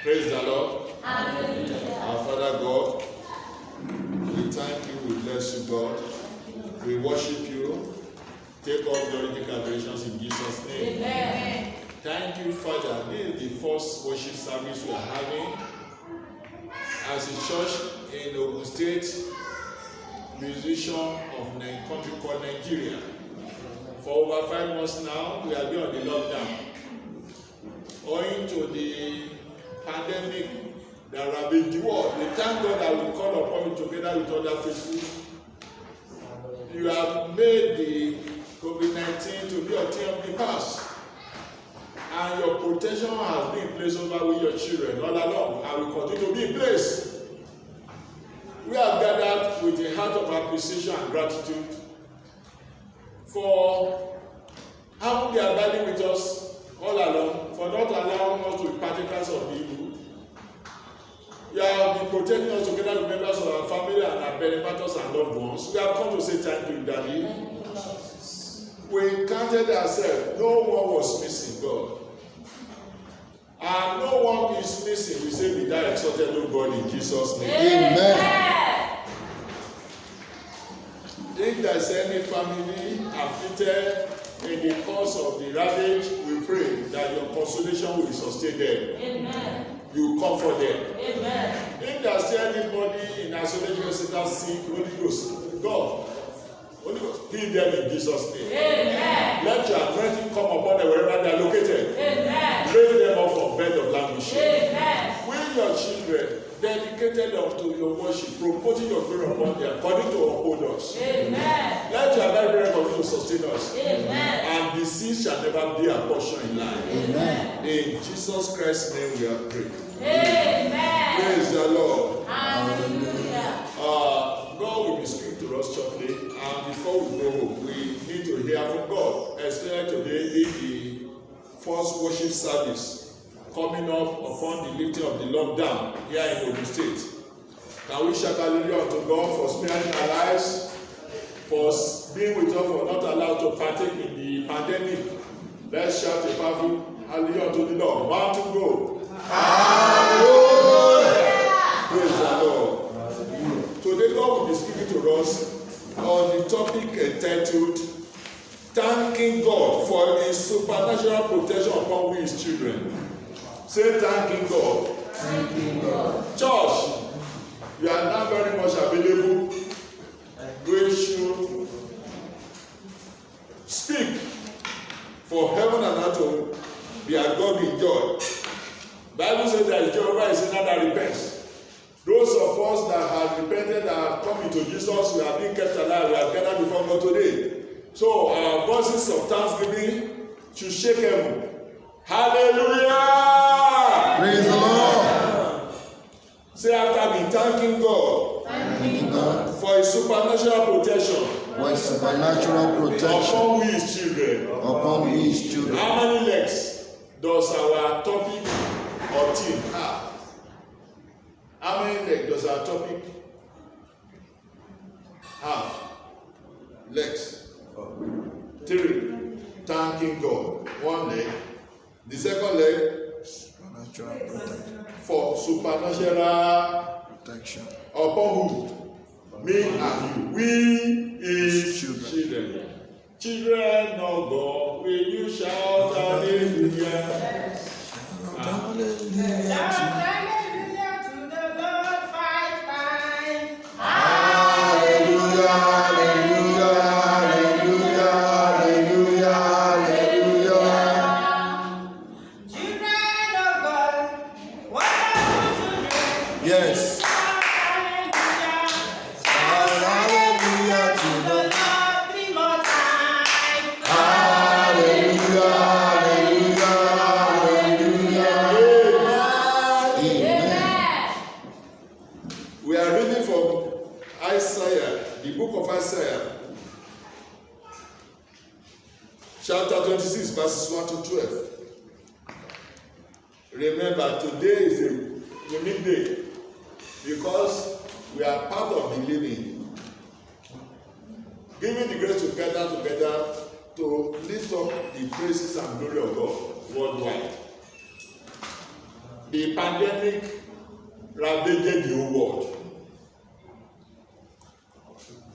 Praise the Lord. Hallelujah. Our Father God, we thank you, we bless you, God. We worship you. Take all glory, take adorations in Jesus' name. Amen. Thank you, Father. This is the first worship service we are having as a church in Ogun State, musician of a country called Nigeria. For over 5 months now, we have been on the lockdown. Owing to the pandemic that ravaged the world, we thank God that we call upon you together with other faithful. You have made the COVID-19 to be a thing of the past. And your protection has been in place over with your children all along and will continue to be in place. We have gathered with a heart of appreciation and gratitude for having been abiding with us all along, for not allowing us to be partakers of the evil. You have been protecting us together with members of our family and our benefactors and loved ones. We have come to say thank you, Daddy. We counted ourselves, no one was missing, God. And no one is missing. We say, be thou exalted, O God, in Jesus' name. Amen. If there is any family afflicted in the course of the ravage, we pray that your consolation will sustain them. Amen. You comfort them. Amen. If there is still anybody in isolation center sick, Holy Ghost, God, Holy Ghost, heal them in Jesus' name. Amen. Let your anointing come upon them wherever they are located. Amen. Raise them up from bed of languishing. Amen. When your children dedicated unto your worship, promoting your glory upon them, according to uphold us. Amen. Let your library continue to sustain us. Amen. And disease shall never be our portion in life. Amen. In Jesus Christ's name we have prayed. Amen. Praise the Lord. Hallelujah. God will be speaking to us shortly. And before we go, we need to hear from God. Especially today being the first worship service coming up upon the lifting of the lockdown here in Ogun State. Can we shout hallelujah unto God for sparing our lives, for being with us, for not allowed to partake in the pandemic? Let's shout a powerful hallelujah unto the Lord. 1, 2, go. Hallelujah! Praise the Lord. Hallelujah. Today God will be speaking to us on the topic entitled Thanking God for His supernatural protection upon we His children. Say thanking God. Thanking God. Church, you are now very much available. We should speak for heaven and earth to be a God in joy. Bible says there is joy over a sinner that repents. Those of us that have repented, that have come into Jesus, we have been kept alive, we have gathered before God today. So our voices of thanksgiving should shake heaven. Hallelujah! Praise the Lord. Say after me, thanking God Thanking God. for His supernatural protection For His supernatural protection upon we His children. upon His children. How many legs does our topic or team have? How many legs does our topic have? Legs. 3. Thanking God. 1 leg. The second leg Supernatural protection. for supernatural Protection. upon who? Me and you. We is children. Children of God, will you shout hallelujah? Hallelujah to the Lord 5 times. Hallelujah, hallelujah, hallelujah, hallelujah, hallelujah. Children of God, wonderful children. Yes. Hallelujah. Hallelujah to To the the Lord 3 more times. Hallelujah, hallelujah, hallelujah. Amen. We are reading from Isaiah, the book of Isaiah, chapter 26, verses 1 to 12. Remember, today is a unique day because we are part of the living. Giving the grace to gather together to lift up the praises and glory of God worldwide. the pandemic ravaged the whole world.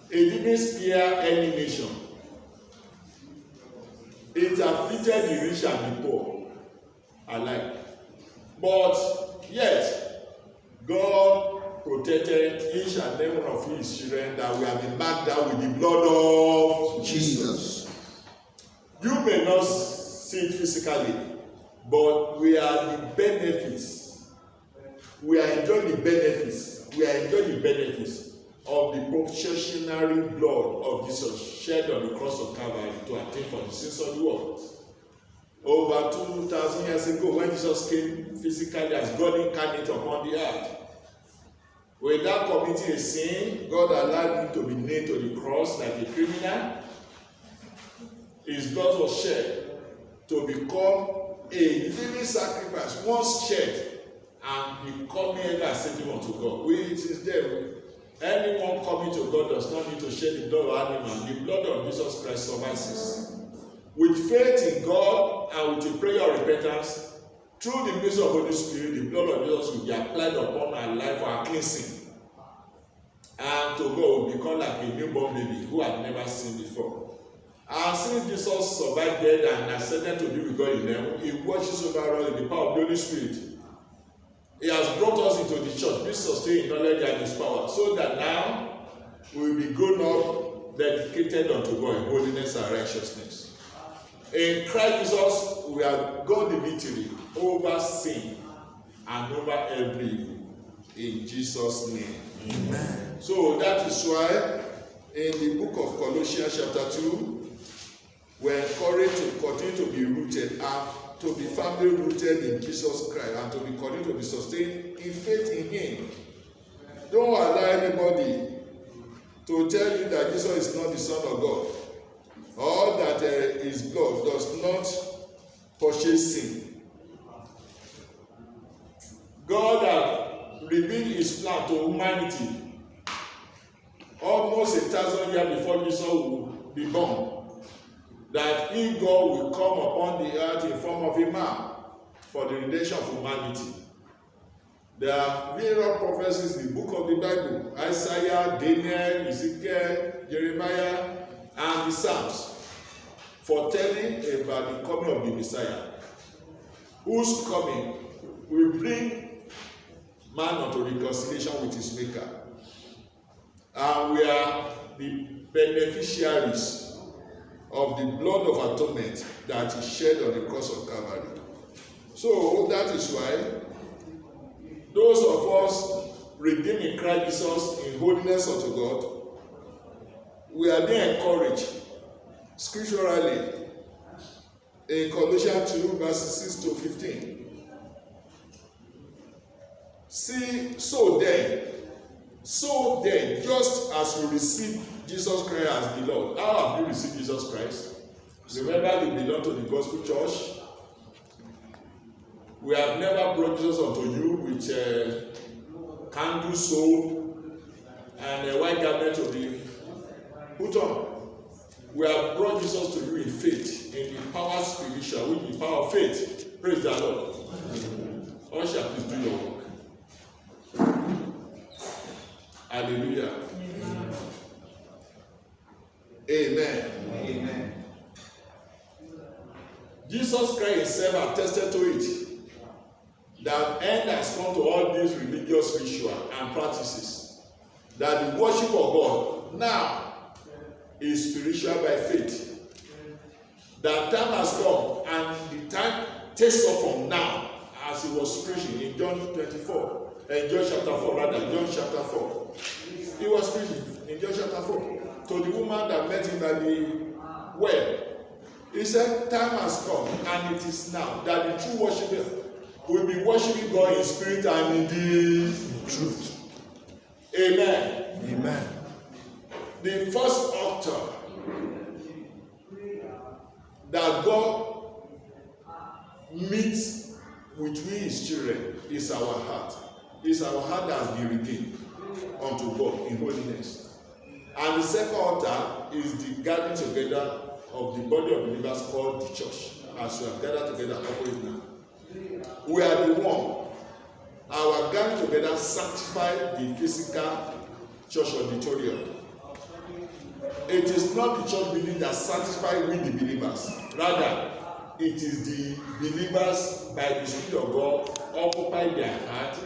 It didn't spare any nation. It afflicted the rich and the poor alike. But yet, God protected each and every one of his children that we have been marked down with the blood of Jesus. You may not see it physically, but we are the benefits. We are enjoying the benefits. We are enjoying the benefits of the propitiatory blood of Jesus shed on the cross of Calvary to attain for the sins of the world. Over 2,000 years ago, when Jesus came physically as God incarnate upon the earth, without committing a sin, God allowed him to be nailed to the cross like a criminal. His blood was shed to become a living sacrifice, once shed, and becoming ever acceptable unto God. It is there. Anyone coming to God does not need to shed the blood of animal. The blood of Jesus Christ suffices. With faith in God and with the prayer of repentance, through the ministry of the Holy Spirit, the blood of Jesus will be applied upon our life for our cleansing. And to God will become like a newborn baby who had never sinned before. And since Jesus survived death and ascended to be with God in heaven, he watches over us in the power of the Holy Spirit. He has brought us into the church, be sustained in knowledge and his power, so that now we will be grown up, dedicated unto God in holiness and righteousness. In Christ Jesus, we have got the victory over sin and over every evil. In Jesus' name. Amen. So that is why in the book of Colossians chapter 2, we're encouraged to continue to be rooted and to be firmly rooted in Jesus Christ and to be continue to be sustained in faith in him. Don't allow anybody to tell you that Jesus is not the Son of God, or that his blood does not purchase sin. God has revealed his plan to humanity almost 1,000 years before Jesus will be born, that he, God, will come upon the earth in form of a man for the redemption of humanity. There are various prophecies in the book of the Bible: Isaiah, Daniel, Ezekiel, Jeremiah, and the Psalms, foretelling about the coming of the Messiah, whose coming will bring man unto reconciliation with his Maker. And we are the beneficiaries of the blood of atonement that is shed on the cross of Calvary. So that is why those of us redeemed in Christ Jesus in holiness unto God, we are being encouraged scripturally in Colossians 2 verses 6 to 15. See, so then, just as we receive Jesus Christ as the Lord, how have we received Jesus Christ? Remember, we belong to the gospel church. We have never brought Jesus unto you with candle soul and a white garment to be put on. We have brought Jesus to you in faith, in the power spiritual, with the power of faith. Praise the Lord. Usher, please do your work. Hallelujah. Amen. Amen. Jesus Christ himself attested to it, that end has come to all these religious rituals and practices, that the worship of God now is spiritual by faith. That time has come, and the time takes off from now, as he was preaching in John 24. John chapter 4, rather, John chapter 4. He was preaching in John chapter 4 to the woman that met him by the well. He said, time has come, and it is now, that the true worshiper will be worshiping God in spirit and in the truth. Amen. Amen. The first altar that God meets with we his children is our heart. It's our heart that has been redeemed unto God in holiness. And the second altar is the gathering together of the body of believers called the church, as we have gathered together corporately now. We are the one our gathering together sanctify the physical church auditorium. It is not the church building that sanctify we the believers. Rather, it is the believers by the Spirit of God occupy their heart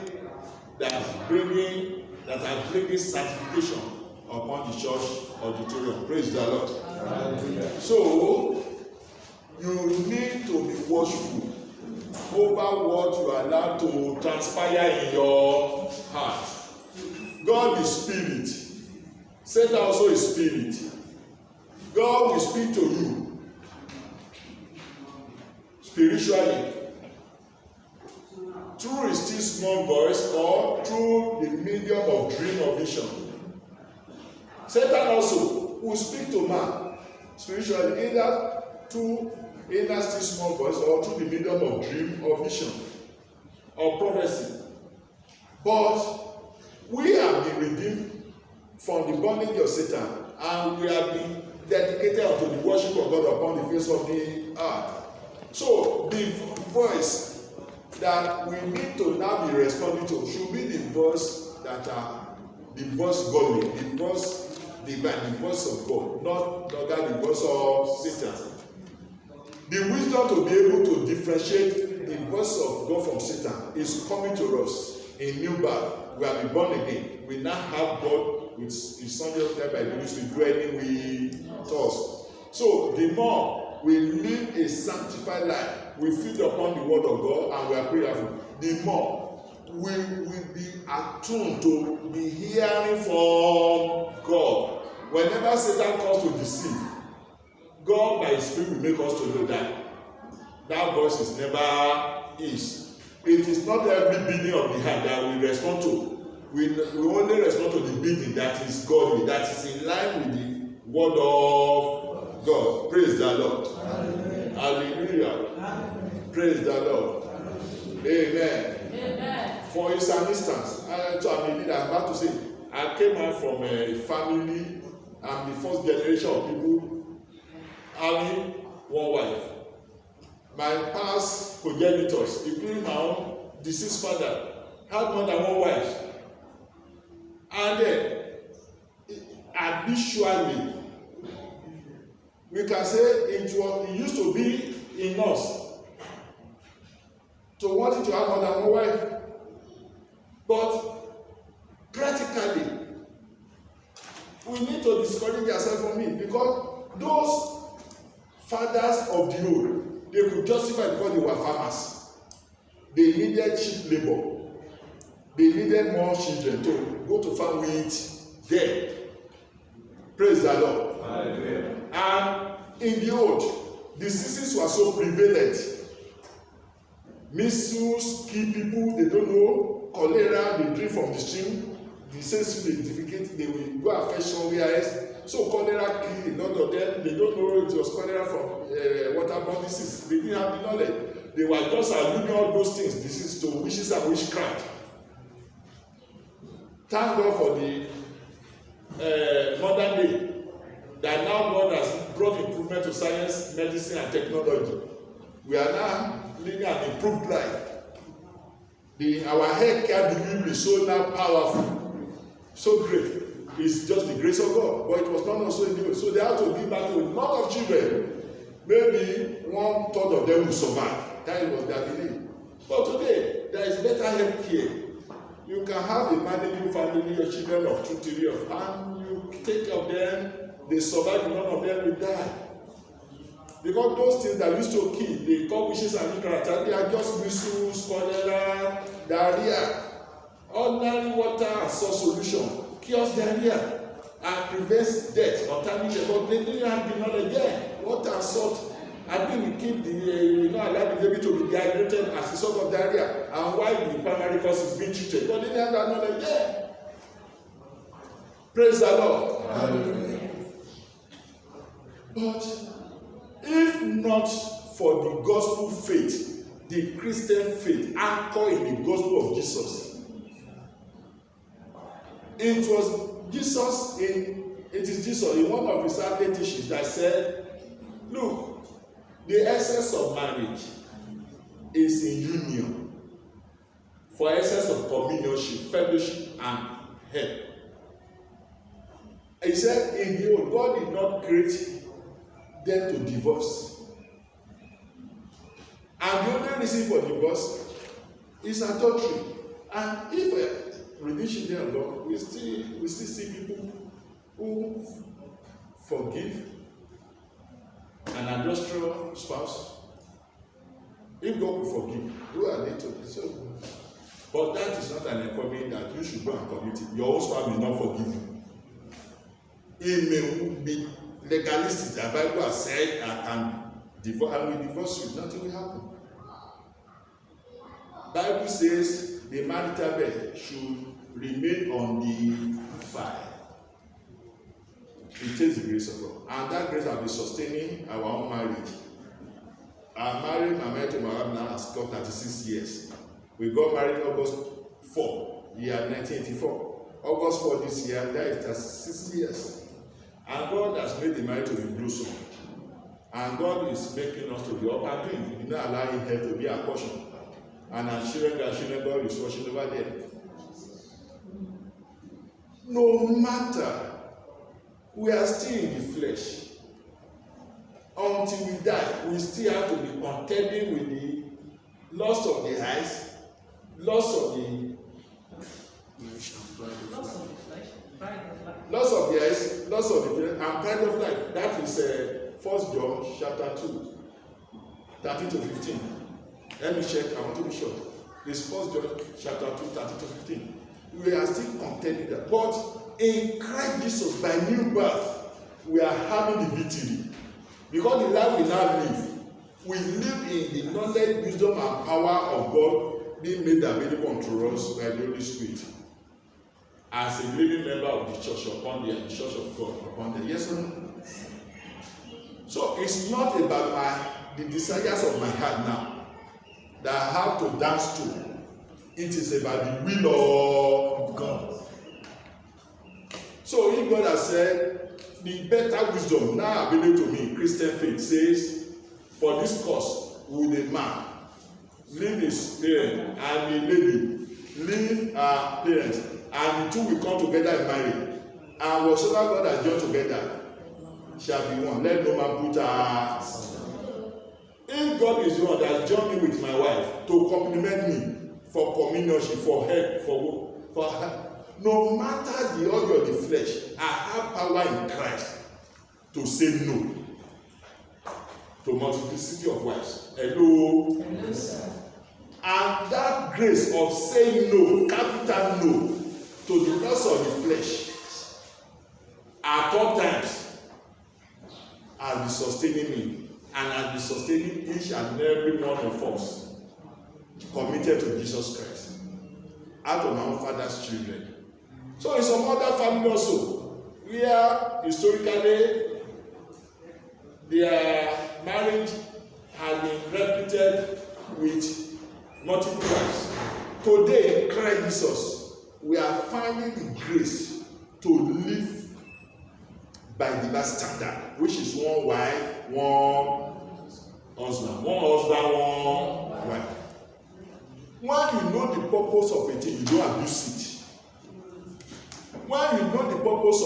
that are bringing sanctification upon the church auditorium. Praise the Lord. So you need to be watchful over what you are allowed to transpire in your heart. God is spirit. Satan also is spirit. God will speak to you spiritually through his still small voice or through the medium of dream or vision. Satan also will speak to man spiritually either through still small voice or through the medium of dream or vision or prophecy. But we have been redeemed from the bondage of Satan, and we have been dedicated unto the worship of God upon the face of the earth. So the voice that we need to now be responding to should be the voice that are the voice godly, the voice divine, the voice of God, not the voice of Satan. The wisdom to be able to differentiate the voice of God from Satan is coming to us in new birth. We have been born again. We now have God with his Son just there by the Holy Spirit dwelling with us. So the more we live a sanctified life, we feed upon the word of God and we are prayerful, the more we will be attuned to be hearing from God. Whenever Satan comes to deceive, God by his Spirit will make us to know that voice is never is. It is not every beating of the heart that we respond to. We only respond to the beating that is godly, that is in line with the word of God. Praise the Lord. Hallelujah. Hallelujah. Praise the Lord. Amen. Amen. For instance, I'm about to say, I came out from a family. I'm the first generation of people having one wife. My past progenitors, including my own deceased father, had more than one wife. And then, habitually, we can say it used to be in us to wanting to have more than one wife. But practically, we need to discourage ourselves from it, because those fathers of the old, they could justify because they were farmers. They needed cheap labor. They needed more children to go to farm with them. Praise the Lord. Hallelujah. And in the old, diseases were so prevalent. Measles kill people, they don't know. Cholera, they drink from the stream. The same certificate, they will go and fetch somewhere else. So cholera kill a lot of them. They don't know it was cholera from waterborne disease. They didn't have the knowledge. They were just alluding all those things, disease, to witches and witchcraft. Thank God for the modern day, that now God has brought improvement to science, medicine, and technology. We are now living an improved life. Our healthcare delivery is so now powerful, so great. It's just the grace of God, but it was not also in the old. So they had to give back to a lot of children. Maybe 1/3 of them will survive. That was their belief. But today, there is better health care. You can have a manageable family, your children of 2, 3 years, and you take care of them. They survive, none of them will die. Because those things that used to kill, they call wishes and witchcraft, they are just measles, cholera, diarrhea. Ordinary water and salt solution cures diarrhea and prevents death or terminal death. But they didn't have the knowledge there. Water and salt, I think we keep allow the baby to be dehydrated as a result of diarrhea, and why the primary cause is being treated. But they didn't have that knowledge there. Praise the Lord. Hallelujah. But if not for the gospel faith, the Christian faith anchored in the gospel of Jesus, it is Jesus in one of his early teachings that said, look, the essence of marriage is in union. for essence of communionship, fellowship, and help. He said, in the old, God did not create them to divorce. And the only reason for divorce is adultery. And if a religion there alone, we still see people who forgive an adulterous spouse. If God will forgive, who are they to be so? But that is not an encouragement that you should go and commit it. Your own spouse may not forgive you. It may be legalistic. The Bible has said, I can divorce, I will divorce you. Nothing will happen. Bible says the marital bed should remain on the fire. It takes the grace of God. And that grace will be sustaining our own marriage. I married my marriage to my wife now has got 36 years. We got married August 4, year 1984. August 4 this year, that is 36 years. And God has made the marriage to be blossom. And God is making us to be up and doing. He's not allowing her to be a portion. And our children, grandchildren, God is watching over them. No matter, we are still in the flesh. Until we die, we still have to be contending with the lust of the eyes, lust of the loss of the eyes, loss of the flesh, and pride of life. That is 1 John chapter 2, 13 to 15. Let me check, I want to be sure. It's 1 John chapter 2, 13 to 15. We are still contending that. But in Christ Jesus, by new birth, we are having the victory. Because the life we now live, we live in the knowledge, wisdom, and power of God being made available unto us by the Holy Spirit. As a living member of the church upon the church of God upon the yes or no? So it's not about the desires of my heart now that I have to dance to. It is about the will of God. So if God has said, the better wisdom now available to me, Christian faith says, for this cause will a man leave his parents and a lady leave her parents, and the two will come together in marriage, and whatsoever God has joined together shall be one. Let no man put her. If God is the one that joined me with my wife to complement me for communionship, for help, for help, no matter the order of the flesh, I have power in Christ to say no to multiplicity of wives. Hello? Hello, sir. And that grace of saying no, capital no, to the loss of the flesh, at all times, I'll be sustaining me, and I'll be sustaining each and every one of us committed to Jesus Christ, out of my own father's children. So in some other family also, where historically their marriage has been repeated with multiple wives. Today, in Christ Jesus, we are finding the grace to live by the standard, which is one wife, one husband, one wife. When you know the purpose of a thing, you don't abuse it. When you know the purpose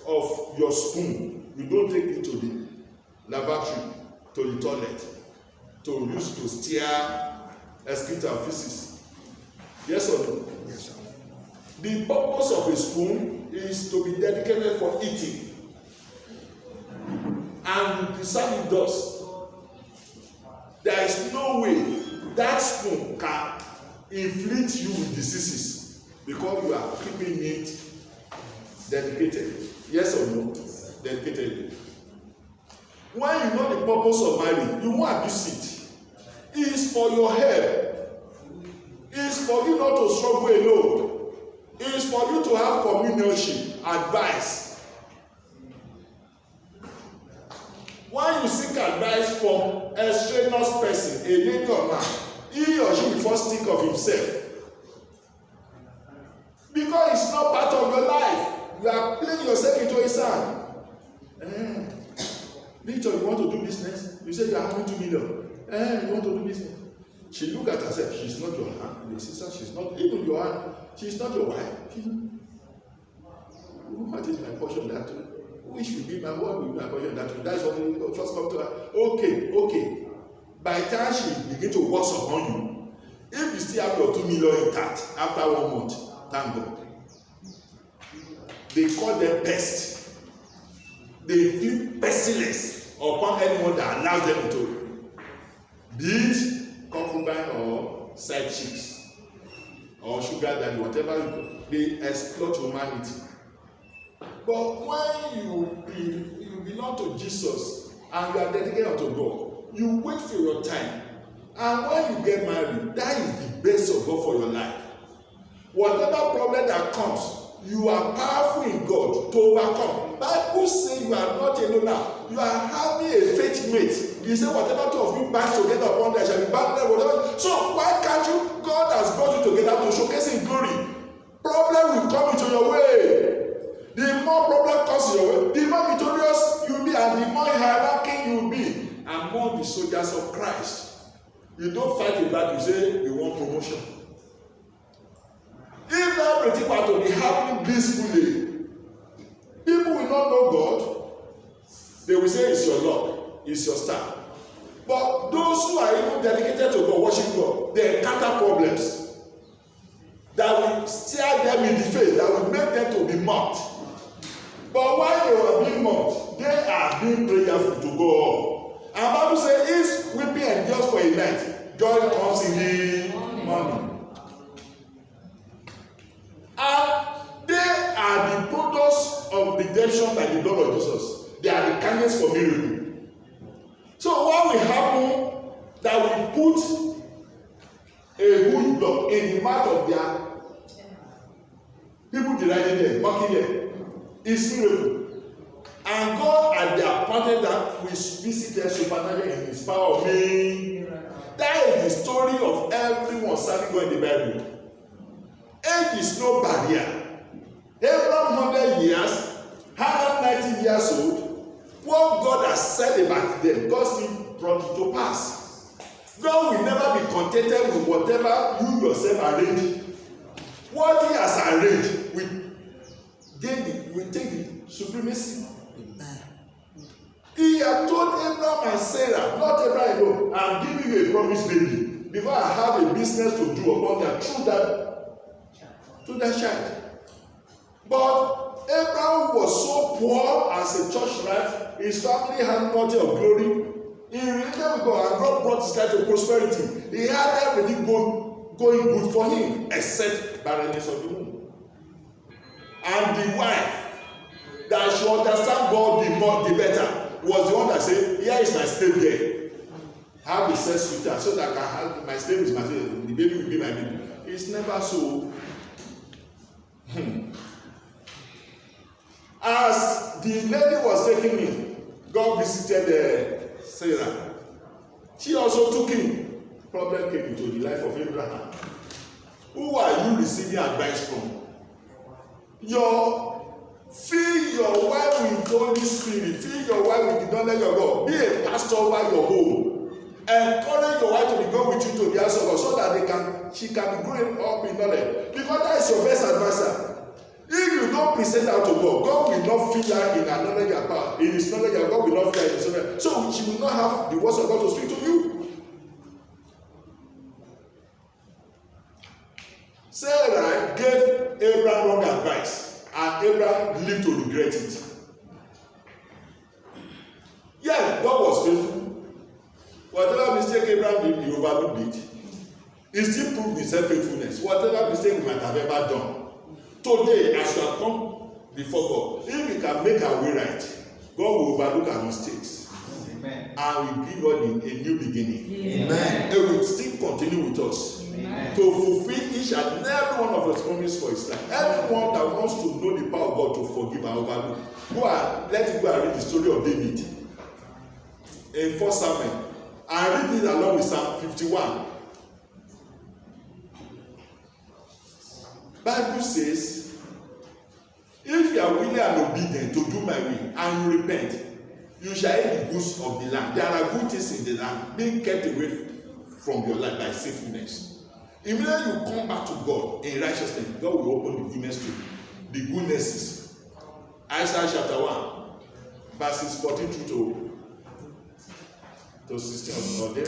of your spoon, you don't take it to the lavatory, to the toilet, to use to steer excreta and feces. Yes or no? Yes, sir. The purpose of a spoon is to be dedicated for eating, and you preserve it thus. There is no way that spoon can inflict you with diseases because you are keeping it dedicated. Yes or no? Dedicated. When you know the purpose of marriage, you won't abuse it. It is for your help. It is for you not to struggle alone. It is for you to have companionship, advice. When you seek advice from a strenuous person, a lady or man, he or she will first think of himself. Because it's not part of your life. You are playing yourself into his hand. Victor, you want to do business? You say you are having 2 million. You want to do business? She look at herself. She's not your hand, the sister. She's not even your hand. She's not your wife. What is my portion that which will be my what will be my portion that that's what will first come to her. Okay. By the time she begin to work upon you, if you still have your 2 million intact after 1 month, thank God. They call them pests. They feel pestilence upon anyone that allows them to be it concubine or side chicks or sugar daddy, whatever you call. They exploit humanity. But when you belong to Jesus and you are dedicated unto God, you wait for your time. And when you get married, that is the best of God for your life. Whatever problem that comes, you are powerful in God to overcome. Bible says you are not alone now. You are having a faith mate. You say whatever two of you bind together upon there shall be bound there, whatever. So why can't you? God has brought you together to showcase His glory. Problem will come into your way. The more problem comes your way, the more victorious you will be, and the more hierarchy you will be among the soldiers of Christ. You don't fight a battle, you say you want promotion. If everything were to be happening blissfully, people will not know God. They will say it's your luck, it's your star. But those who are even dedicated to God, worship God, they encounter problems that will stare them in the face, that will make them to be mocked. But while they were being mocked, they are being prayerful to God. And Bible says, if weeping endures for a night, joy comes in the morning. And they are the products of redemption by the blood of Jesus. They are the candidates for miracle. So what will happen that we put a wood block in the mouth of their people deriding them, mocking them, is miracle. And God at the appointed that we visit them supernaturally in His power of me. That is the story of everyone serving God in the Bible. Age is no barrier. Abraham 100 years, 190 years old. What God has said about them, God still brought it to pass. God will never be contented with whatever you yourself arrange. What He has arranged will take the supremacy. He had told Abraham and Sarah, not Abraham alone, I'm giving you a promised baby because I have a business to do upon them through that child. But Abraham was so poor as a church rat, his family had nothing of glory. He related with God, and God brought this guy to prosperity. He had everything going good for him, except barrenness of the womb. And the wife that should understand God the better was the one that said, here is my slave girl. Have a sex with her so that I can have my slave is my slave. The baby will be my baby. It's never so. As the lady was taking him, God visited Sarah. She also took him. Problem came into the life of Abraham. Who are you receiving advice from? Fill your wife with the Holy Spirit. Fill your wife with the knowledge of God. Be a pastor over your home. Encourage your wife to be going with you to the house of God so that she can be growing up in knowledge. Because that is your best advisor. If you don't present her to God, God will not fill her in her knowledge and power. In His knowledge, and God will not fill her in His knowledge. So she will not have the words of God to speak to you. Sarah gave Abraham wrong advice, and Abraham lived to regret it. Yeah, God was faithful. Whatever mistake Abraham did, he overlooked it. He still proved his faithfulness. Whatever mistake we might have ever done. Today, as you have come before God, if we can make our way right, God will overlook our mistakes. Amen. And will give God a new beginning. Amen. It will still continue with us. Amen. To fulfill each and every one of His promises for His life. Everyone that wants to know the power of God to forgive and overlook, let go and read the story of David in 1 Samuel. And read it along with Psalm 51. Bible says, if you are willing and obedient to do my will and you repent, you shall eat the goods of the land. There are good things in the land being kept away from your life by sinfulness. Immediately you come back to God in righteousness, God will open the goodness to you. The goodnesses. Isaiah chapter 1, verses 14 through to 16 of God.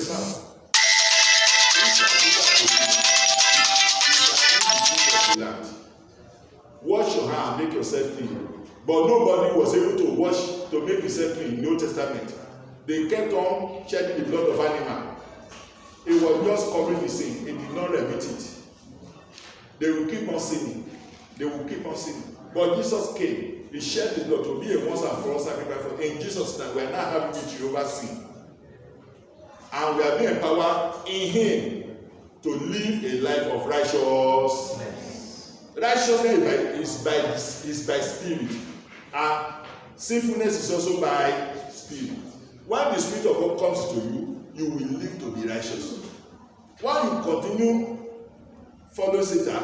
Wash your hand and make yourself clean. But nobody was able to make himself clean in the Old Testament. They kept on shedding the blood of animal. It was just covering the sin. It did not remit it. They will keep on sinning. They will keep on sinning. But Jesus came. He shed his blood to be a once and for all sacrifice. In Jesus' name, we are now having victory over sin. And we are being empowered in him to live a life of righteousness. Righteousness is by spirit. And sinfulness is also by spirit. When the Spirit of God comes to you, you will live to be righteous. When you continue following Satan,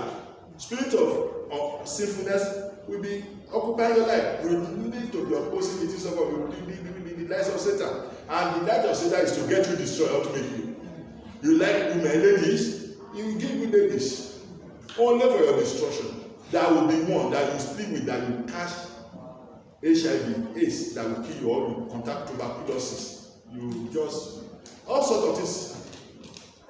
spirit of sinfulness will be occupying your life. You will live to be opposing the things of God. You will be the light of Satan. And the light of Satan is to get you destroyed ultimately. You like women, ladies, you will give good ladies. Only for your destruction. That will be one that you speak with, that you catch HIV, AIDS, that will kill you, or you contact tuberculosis. You just, all sorts of things.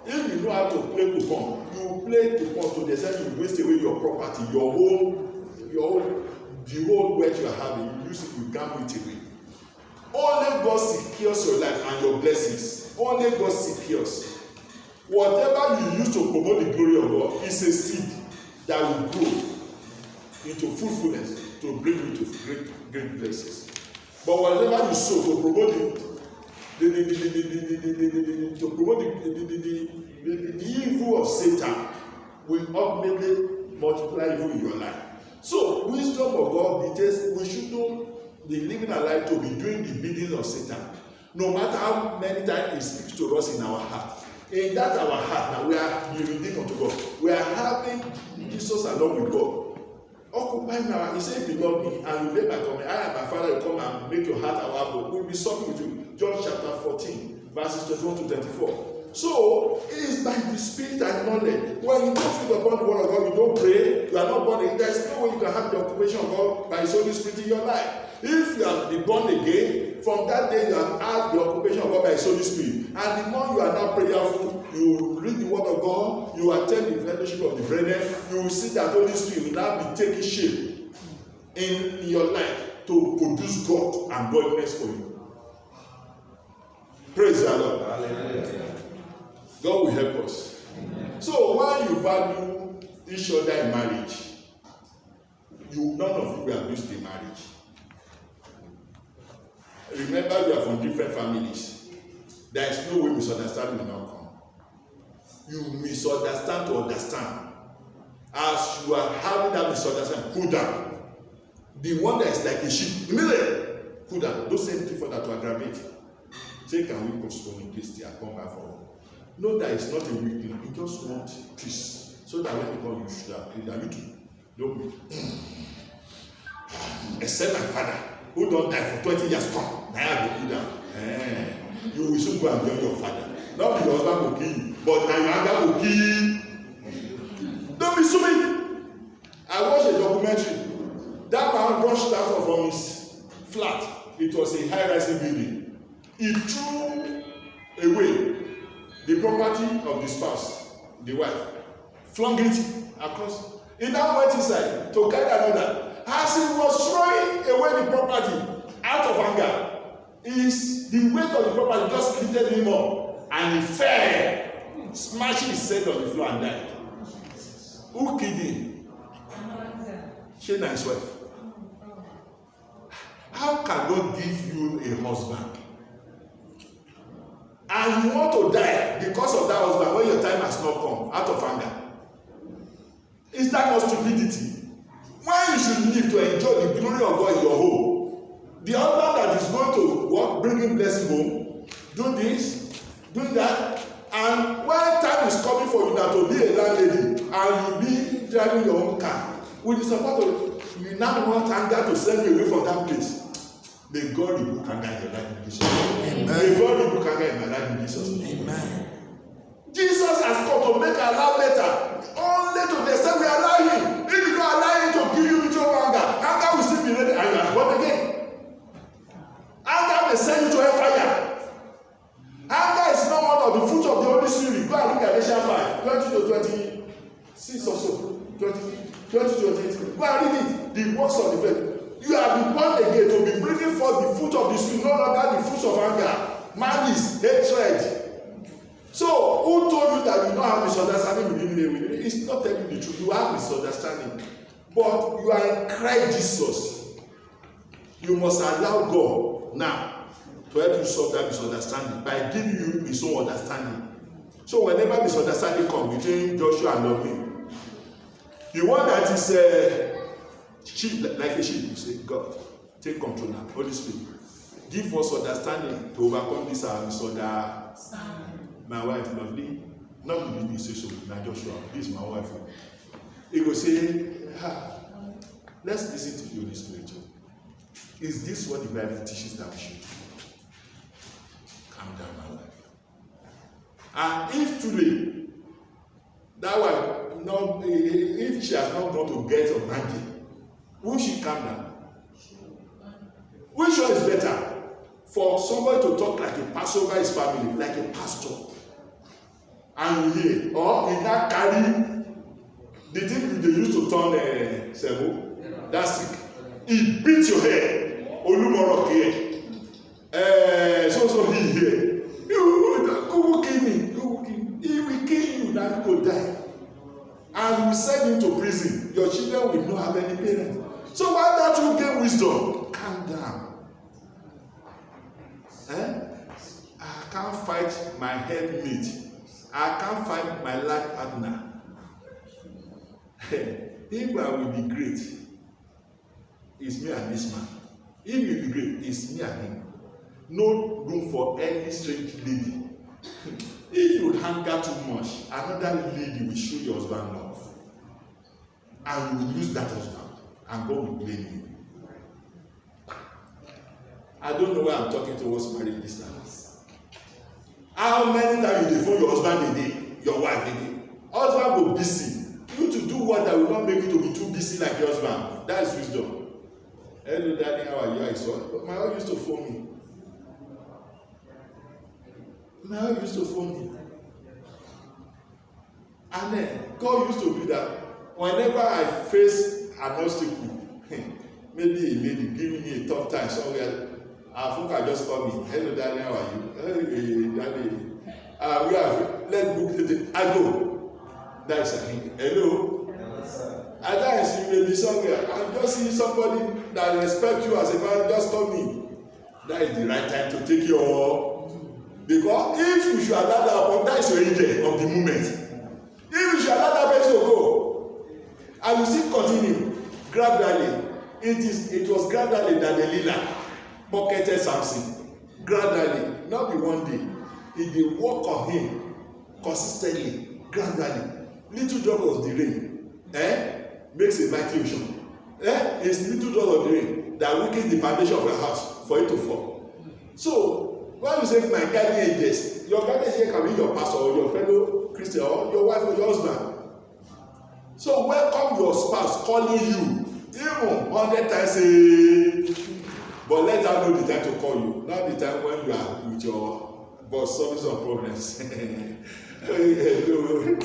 If you know how to play coupon, you play coupon to the extent you waste away your property, the whole wealth you are having, you use it, you gamble it away. Only God secures your life and your blessings. Only God secures. Whatever you use to promote the glory of God is a seed that will grow into fruitfulness to bring you to great blessings. But whatever you sow to promote the evil of Satan will ultimately multiply evil in your life. So, wisdom of God dictates we should know the living our life to be doing the bidding of Satan. No matter how many times he speaks to us in our heart. In that our heart, now we are yielding unto God. We are having Jesus along with God. Occupying our, he said, if you love me and you lay my command, I and my Father will come and make your heart our abode. We'll be talking with you. John chapter 14, verses 21 to 24. So, it is by the Spirit and knowledge. When you don't feel upon the word of God, you don't pray, you are not born again. There is no way you can have the occupation of God by His Holy Spirit in your life. If you have been born again, from that day you have had the occupation of God by His Holy Spirit. And the more you are now prayerful, you read the word of God, you attend the fellowship of the brethren, you will see that Holy Spirit will now be taking shape in your life to produce God and godliness for you. Praise the Lord. Hallelujah. God will help us. Amen. So when you value each other in marriage, none of you will abuse the marriage. Remember, we are from different families. There is no way misunderstanding will not come. You misunderstand to understand. As you are having that misunderstanding, cool down. The one that is like a sheep, immediately cool down. Don't say anything for that to aggravate. Say, can we postpone this till I come back for? No, that is not a weak thing. You just want peace. So that when you come, you should have cleaned you too. Don't except my father, who don't die for 20 years, come. Now I have to cool down. You will soon go and join your father. Not because husband will kill you, but now your anger will kill you. Don't be stupid. I watched a documentary. That man rushed out from his flat. It was a high-rising building. He threw away the property of the spouse, the wife, flung it across. He now went inside to carry another. As he was throwing away the property out of anger, the weight of the property just lifted him up and he fell, smashing his head on the floor and died. Who killed him? Shane and his wife. How can God give you a husband? And you want to die because of that husband when your time has not come, out of anger. Is that not stupidity? When you should live to enjoy the glory of God in your home, the husband that is going to work, bringing blessing home, do this, do that, and when time is coming for you now to be a landlady and you be driving your own car, with the support of you now want anger to send you away from that place. May God rebuke anger in your life in Jesus' name. May God rebuke anger in my life in Jesus' name. Amen. Jesus has come to make our life better. Only to the extent we allow him. If you don't allow him to give you your anger, anger will still be ready and you are born again. Anger may send you to hellfire. Anger is not one of the fruits of the Holy Spirit. Go and look at Galatians 5, 20 to 26 or so. 20 to 28. Go and read it. The works of the flesh. You have been born again to be bringing forth the fruit of the Spirit, no longer the fruits of anger, malice, hatred. So, who told you that you don't have misunderstanding within you? It's not telling you the truth. You have misunderstanding. But you are in Christ Jesus. You must allow God now to help you solve that misunderstanding by giving you his own understanding. So, whenever misunderstanding comes between Joshua and Loving, the one that is sheep, like a sheep, you say, God, take control now. Holy Spirit, give us understanding to overcome this misunderstanding. My wife, lovely, not to be say so, now Joshua, this is my wife. He go say, let's listen to the Holy Spirit. Is this what the Bible teaches that we should do? Calm down, my wife. And if today, that wife, not, if she has not gone to get a magic, will she calm down? Which one is better? For somebody to talk like a pastor over his family, like a pastor, and you hear, or he not carry the thing they used to turn sebo, that stick, he beat your head, olumoro here, so he here, who will kill me, he will kill you, now you go die, and we send him to prison. Your children will not have any parents. So why don't you gain wisdom? Calm down. I can't fight my helpmate. I can't find my life partner. If I will be great, it's me and this man. If he will be great, it's me and him. No room for any strange lady. If you hunger too much, another lady will show your husband love. And you will lose that husband. And God will blame you. I don't know why I'm talking towards married listeners. How many times you phone your husband a day, your wife a day? Husband go busy. You to do what that will not make you to be too busy like your husband. That is wisdom. Hello, Daddy, how are you? I saw. But my wife used to phone me. My wife used to phone me. And then God used to do that. Whenever I face an obstacle, maybe a lady giving me a tough time somewhere, Afunka just call me. Hello, Daddy, how are you? Hey, Daddy. We have, let's book the day. I go. That is a thing. Hello. At times you may be somewhere and just see somebody that respect you as a father just call me. That is the right time to take your. Because if you should allow that upon, that is your angel of the moment. If you should allow that person to go, and you still continue gradually. It was gradually that Delilah pocketed Samson. Gradually, not be one day. If they work on him consistently, gradually, little drop of the rain, makes a mighty ocean. It's little drop of the rain that weakens the foundation of your house for it to fall. So, when you say my guardian is this, your guardian here can be your pastor or your fellow Christian or your wife or your husband. So welcome your spouse calling you, even 100 times but let her know the time to call you, not the time when you are with your boss solving some problems. Hello.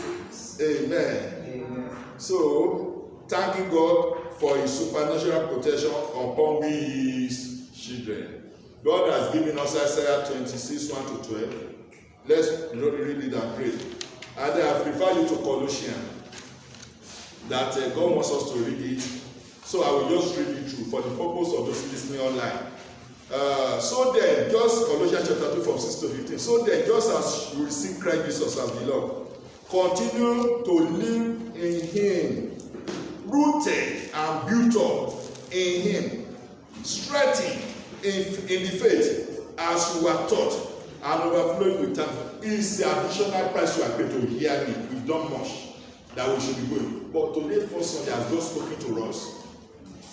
Amen. So, thanking God for his supernatural protection upon we his children. God has given us Isaiah 26, 1 to 12. Let's read it and pray. And I have referred you to Colossians. That God wants us to read it. So I will just read it through for the purpose of those listening online. So then, just Colossians chapter 2 from 6 to 15. So then, just as you receive Christ Jesus as beloved, continue to live in him, rooted and built up in him, strengthened in the faith as you are taught, and overflowing with thanks. Is the additional price you are paid to hear me. We've done much that we should be going. But today, first Sunday has just spoken to us.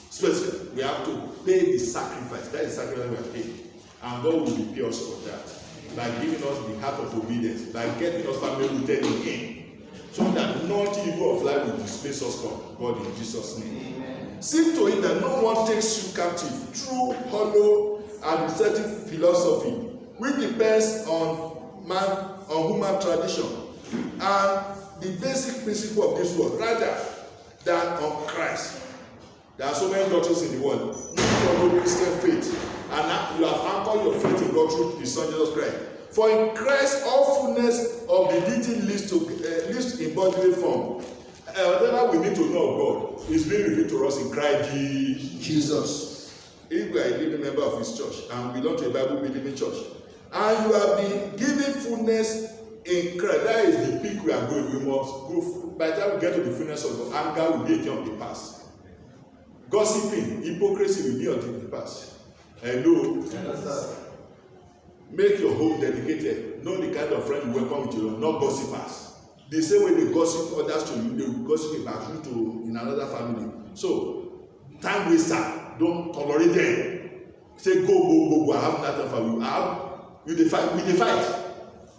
Specifically, we have to pay the sacrifice. That is the sacrifice we are paying. And God will repay us for that. by giving us the heart of obedience, by getting us family rooted in Him, so that nothing evil of life will displace us from God in Jesus' name. Amen. See to it that no one takes you captive through hollow and deceptive philosophy, which depends on human tradition and the basic principle of this world, rather than on Christ. There are so many doctrines in the world. You follow Christian faith, and you have anchored your faith in God through His Son Jesus Christ. For in Christ all fullness of the deity lives in bodily form. Whatever we need to know of God is being revealed to us in Christ Jesus. If we are a living member of His church and belong to a Bible-believing church, and you have been given fullness in Christ, that is the peak we are going. We must go. By the time we get to the fullness of God, anger will be a thing of the past. Gossiping, hypocrisy will be a thing of the past. Hello. Yes, make your home dedicated. Know the kind of friend you welcome to you, not gossipers. The same way they gossip others to you, they will gossip about you to in another family. So, time waster, don't tolerate them. Say go. I have nothing for you. We fight.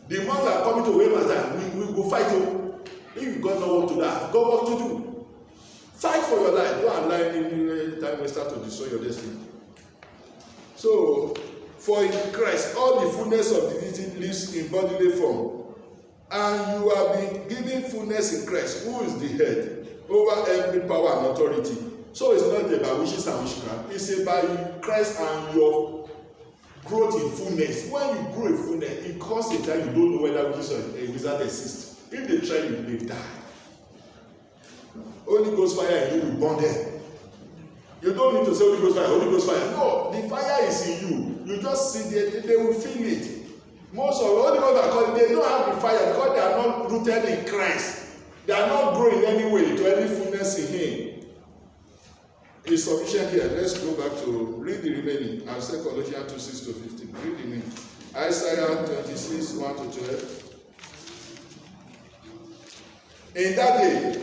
The ones that are coming to wait time, we go fight you. If you got no work to do, got work to do. Fight for your life. Don't allow any time waster to destroy your destiny. So, for in Christ all the fullness of divinity lives in bodily form, and you have been given fullness in Christ, who is the head over every power and authority. So it's not about wishes and witchcraft, it's about Christ and your growth in fullness. When you grow in fullness, it comes a time you don't know whether witches or a wizard exist. If they try you, they die. Holy Ghost fire and you will burn them. You don't need to say Holy Ghost fire, Holy Ghost fire. No, the fire is in you. You just sit there, they will feel it. Most of the Holy Ghost are called, they don't have the fire because they are not rooted in Christ. They are not growing anyway to any fullness in Him. It's sufficient here. Let's go back to read the remaining. I'll say Colossians 2:6-15. Read the remaining. Isaiah 26, 1-12. In that day,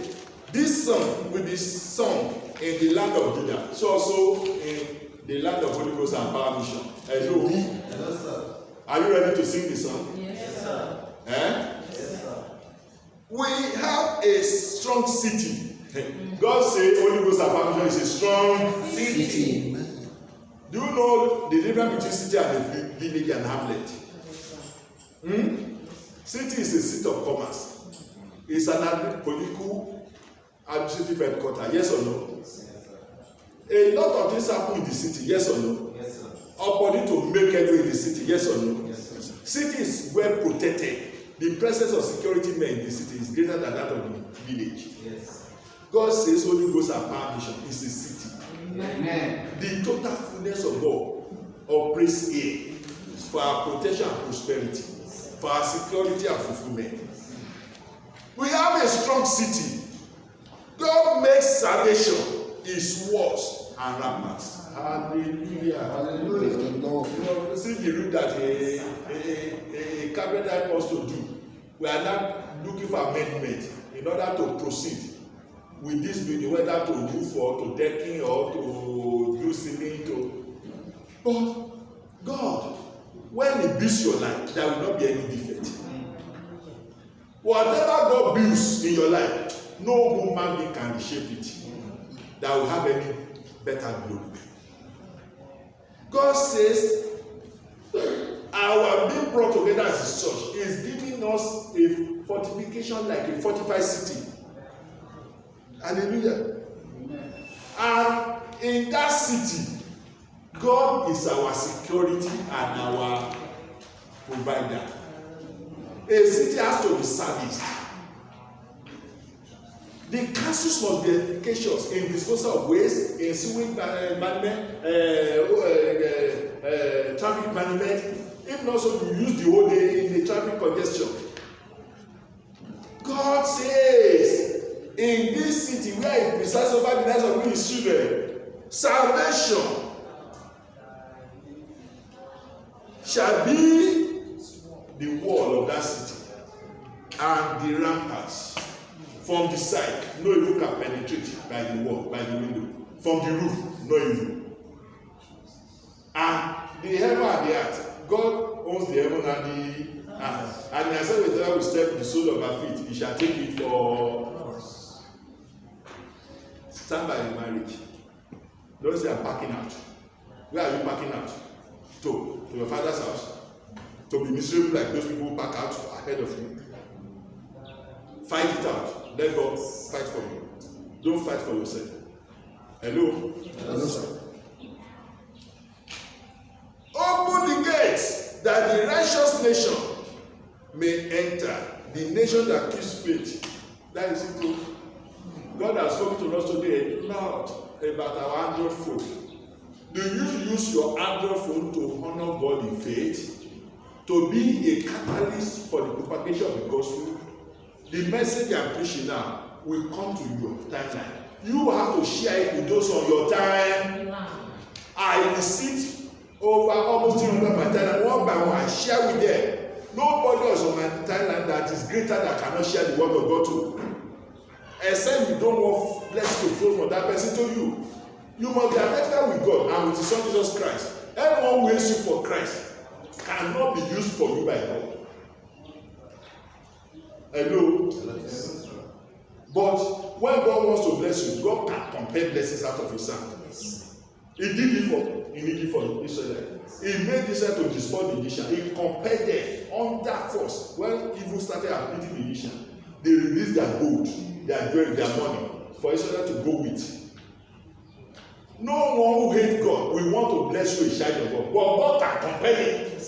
this song will be sung in the land of Judah. So also in the land of Holy Ghost and Power Mission. Hello. Hello, sir. Are you ready to sing the song? Yes, sir. Yes, sir. We have a strong city. God said Holy Ghost and Power Mission is a strong city. Do you know the difference between city and a village and hamlet? City is a seat of commerce. It's an political administrative headquarters. Yes or no? Yes, a lot of things happen in the city. Yes or no? Yes, sir. Opportunity to make headway in the city. Yes or no? Yes, sir. City is well protected. The presence of security men in the city is greater than that of the village. Yes. God says Holy Ghost and Power Mission is a city. Amen. The total fullness of God operates here for our protection and prosperity, for our security and fulfillment. We have a strong city. God makes salvation His words and rampants. Hallelujah. Hallelujah. You know, see the route that a carpenter helps us to do. We are not looking for amendment in order to proceed with this building, whether to roof or to decking or to do ceiling. But God, when He builds your life, there will not be any defect. Whatever God builds in your life, no human being can reshape it that will have any better glory. God says our being brought together as His church is giving us a fortification like a fortified city. Hallelujah. And in that city, God is our security and our provider. A city has to be serviced. The councils must be efficacious in disposal of waste, in sewage management, traffic management. If not so, you use the whole day in the traffic congestion. God says, in this city where He presides over the lives of His children, salvation shall be the wall of that city and the ramparts. From the side, no evil can penetrate by the wall, by the window. From the roof, no evil. And the heaven and the earth, God owns the heaven and the earth. And I said, whether we step the sole of our feet, he shall take it for us. Stand by your marriage. Don't say I'm packing out. Where are you packing out? To your father's house? To be miserable like those people who pack out ahead of you? Fight it out. Let God fight for you. Don't fight for yourself. Hello? Hello, sir. Open the gates that the righteous nation may enter. The nation that keeps faith. That is it. God has spoken to us today a lot about our Android phone. Do you use your Android phone to honor God in faith? To be a catalyst for the propagation of the gospel? The message I'm preaching now will come to your timeline. You have to share it with those on your time. I will sit over almost 300 my timeline, one by one, I share with them. Nobody else on my timeline that is greater that cannot share the word of God to. Except you don't want blessing to flow from that person to you. You must be connected with God and with His Son Jesus Christ. Anyone who waits you for Christ cannot be used for you by God. Hello? But when God wants to bless you, God can compel blessings out of His hand. He did it for Israel. He made Israel to destroy the Egyptians. He compelled them under force. When evil started afflicting the Egyptians, they released their gold, their jewelry, their money for Israel to go with. No one who hates God will want to bless you a child of God. But God can compel him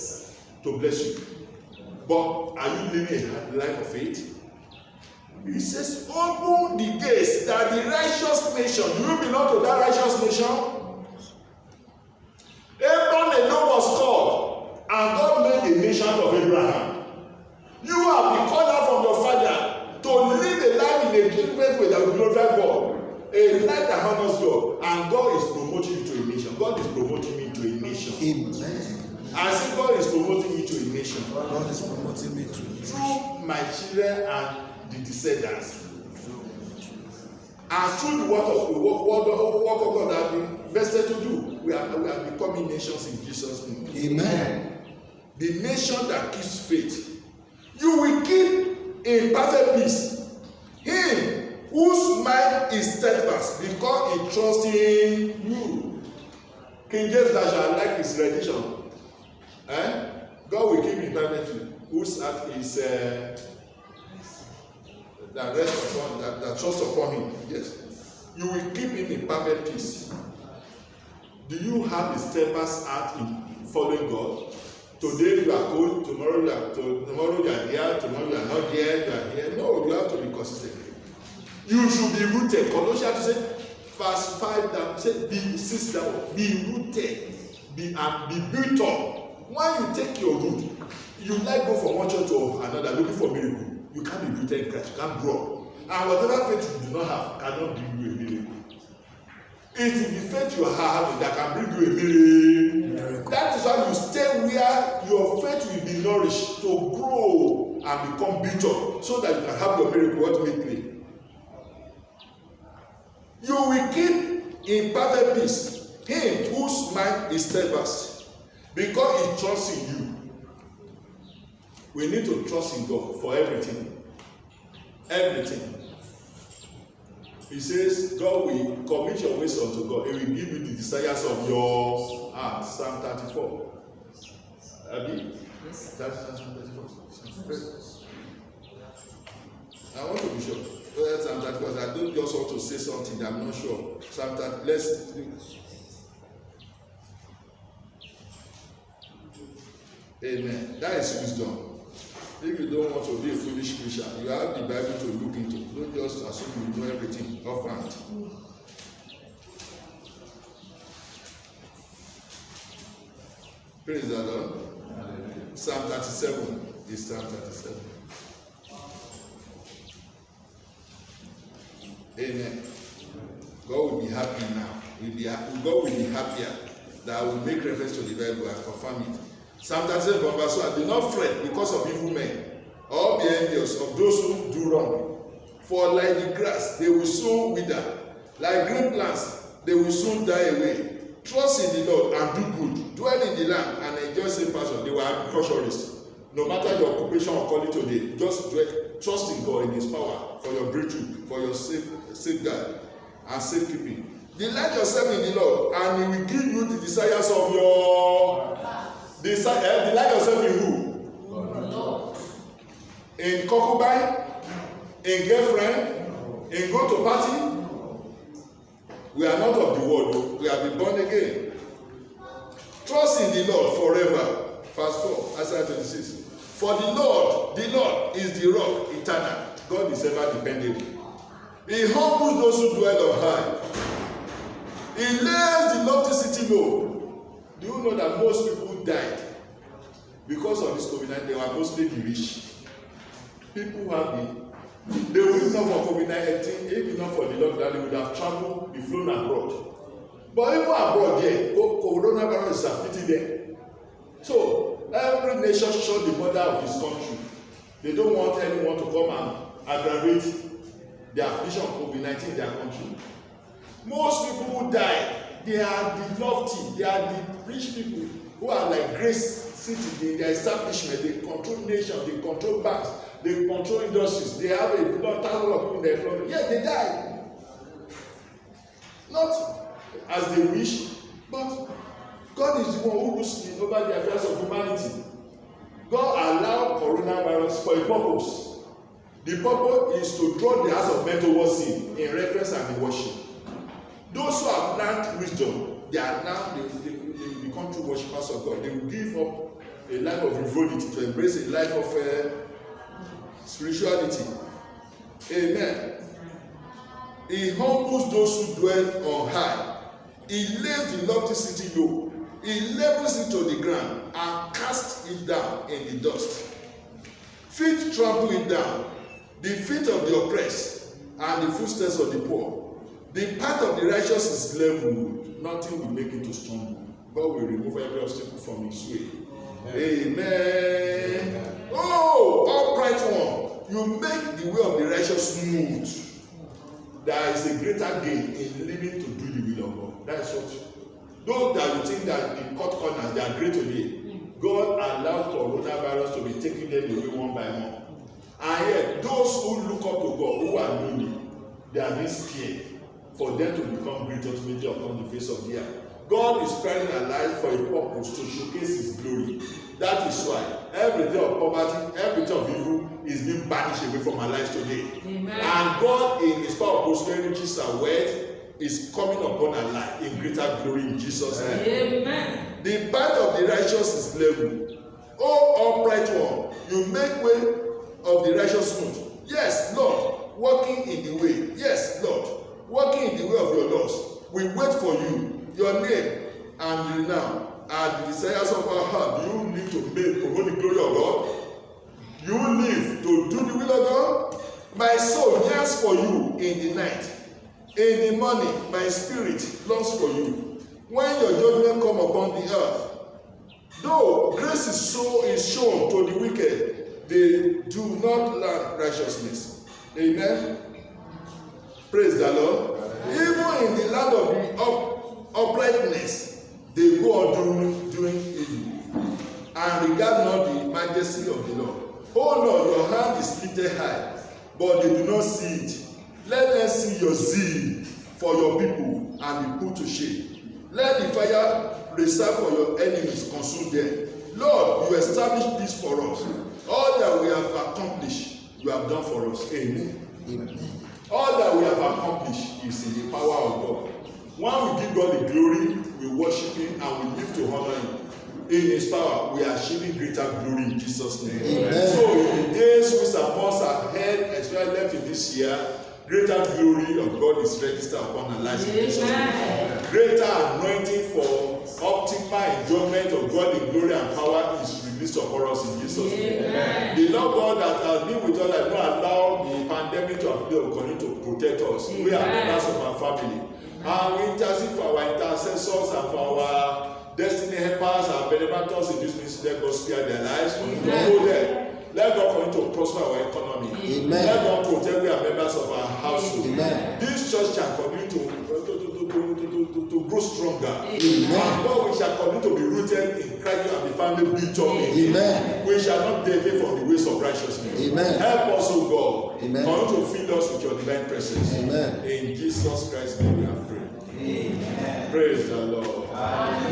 to bless you. But are you living a life of faith? He says, open the gates that the righteous nation. Do you belong to that righteous nation? Abraham alone was called, and God made a nation out of Abraham. You have been called out from your father to live a life in a different way that will glorify God. A life that honors God. And God is promoting you to a nation. God is promoting me to a nation. Amen. I say God is promoting me to a nation. God is promoting me to a nation. Through my children and the descendants. And through the work of God that I've been vested to do, we are becoming nations in Jesus' name. Amen. The nation that keeps faith. You will keep in perfect peace him whose mind is steadfast because he trusts in you. King James Version, I like his rendition. God will keep in perfect peace whose heart is that rest upon, that trust upon him. Yes. You will keep him in perfect peace. Do you have a steadfast heart in following God? Today you are cold, tomorrow you are there, tomorrow you are not there, you are here. No, you have to be consistent. You should be rooted. Colossians say, verse 5 that say, be rooted, be built up. When you take your root, you like go from one church to another looking for miracle. You can't be rooted in Christ, you can't grow. And whatever faith you do not have cannot bring you a miracle. It is the faith you have that can bring you a miracle. That is why you stay where your faith will be nourished to grow and become built up so that you can have your miracle ultimately. You will keep in perfect peace him whose mind is steadfast because he trusts in you. We need to trust in God for everything. Everything. He says, God will commit your ways unto God. He will give you the desires of your heart. Psalm 34. Abi? Yes. Psalm 34. I want to be sure. Psalm 34. I don't just want to say something that I'm not sure. Psalm 34. Let's do this. Amen. That is wisdom. If you don't want to be a foolish Christian, you have the Bible to look into. Don't just assume you know everything offhand. Praise the Lord. Psalm 37 is Psalm 37. Amen. God will be happy now. God will be happier that I will make reference to the Bible and confirm it. Psalm 37 verse 1. Do not fret because of evil men, or be envious of those who do wrong. For like the grass, they will soon wither. Like green plants, they will soon die away. Trust in the Lord and do good. Dwell in the land and enjoy safe pasture. They were agriculturists. No matter your occupation or calling today, just trust in God, in His power for your breakthrough, for your safeguard and safekeeping. Delight yourself in the Lord, and He will give you the desires of your desire. Delight yourself in who? In concubine, in girlfriend, in go to party. We are not of the world, we have been born again. Trust in the Lord forever. Verse 4, Isaiah 26. For the Lord is the rock eternal. God is ever dependable. He humbles those who dwell on high. He lays the lofty city low. Do you know that most people died because of this COVID-19? They were mostly the rich. People who have been. They would not for COVID-19, if not for the lockdown, they would have traveled, be flown abroad. But even abroad, there, coronavirus is affecting them. So every nation showed the border of his country. They don't want anyone to come and aggravate the affliction of COVID-19 in their country. Most people who die, they are the lofty, they are the rich people who are like Grace City, in their establishment. They control nations, they control banks, they control industries, they have a lot of people in their employment. Yet they die. Not as they wish, but God is the one who rules over the affairs of humanity. God allowed coronavirus for a purpose. The purpose is to draw the hearts of men towards Him in reverence and in worship. Those who have learned wisdom, they are now they become true worshippers of God. They will give up a life of frivolity to embrace a life of spirituality. Amen. He humbles those who dwell on high. He lays the lofty city low. He levels it to the ground and casts it down in the dust. Feet trample it down. The feet of the oppressed and the footsteps of the poor. The path of the righteous is leveled. Nothing will make it to stumble. God will remove every obstacle from his way. Amen. Oh, upright one, you make the way of the righteous smooth. There is a greater gain in living to do the will of God. That is what. Those that you think that in cut corners they are great today, God allowed coronavirus to be taking them away one by one. And yet, those who look up to God, who are lonely, they are being scared for them to become great ultimately upon the face of the earth. God is sparing our life for a purpose to showcase His glory. That is why everything of poverty, everything of evil is being banished away from our lives today. Amen. And God, in His power of prosperity, which our word, is coming upon our life in greater glory in Jesus' name. Amen. The path of the righteous is level. O upright one, you make way of the righteous smooth. Yes, Lord, walking in the way. Yes, Lord, walking in the way of your laws. We wait for you. Your name and renown are the desires of our heart. You live to make promote the glory of God. You live to do the will of God. My soul yearns for you in the night. In the morning, my spirit longs for you. When your judgment come upon the earth, though grace is shown to the wicked, they do not learn righteousness. Amen. Praise the Lord. Even in the land of the uprightness, they go on doing evil and regard not the majesty of the Lord. Oh Lord, your hand is lifted high, but they do not see it. Let them see your zeal for your people and be put to shame. Let the fire reserved for your enemies consume them. Lord, you establish peace for us. All that we have accomplished, you have done for us. Amen. Amen. All that we have accomplished is in the power of God. When we give God the glory, we worship Him and we live to honor Him. In His power, we are achieving greater glory in Jesus' name. Amen. So in the days which are most ahead, especially left in this year, greater glory of God is registered upon our lives in Jesus' name. Greater anointing for optimal enjoyment of God in glory and power is released upon us in Jesus' name. The Lord God that has been with us and not allowed the pandemic to afflict will continue to protect us. Amen. We are members of our family. And we intercede for our intercessors and for our destiny helpers and benefactors in this ministry. Let God spare their lives. Continue to hold them. Let God continue to prosper our economy. Amen. Let God protect our members of our household. Amen. This church shall continue to grow stronger. Amen. And God, we shall continue to be rooted in Christ and be family built up in Him. Amen. We shall not deviate from the ways of righteousness. Amen. Help us, O God. Amen. Continue to fill us with your divine presence. Amen. In Jesus Christ's name we have prayed. Amen. Praise the Lord. Hallelujah.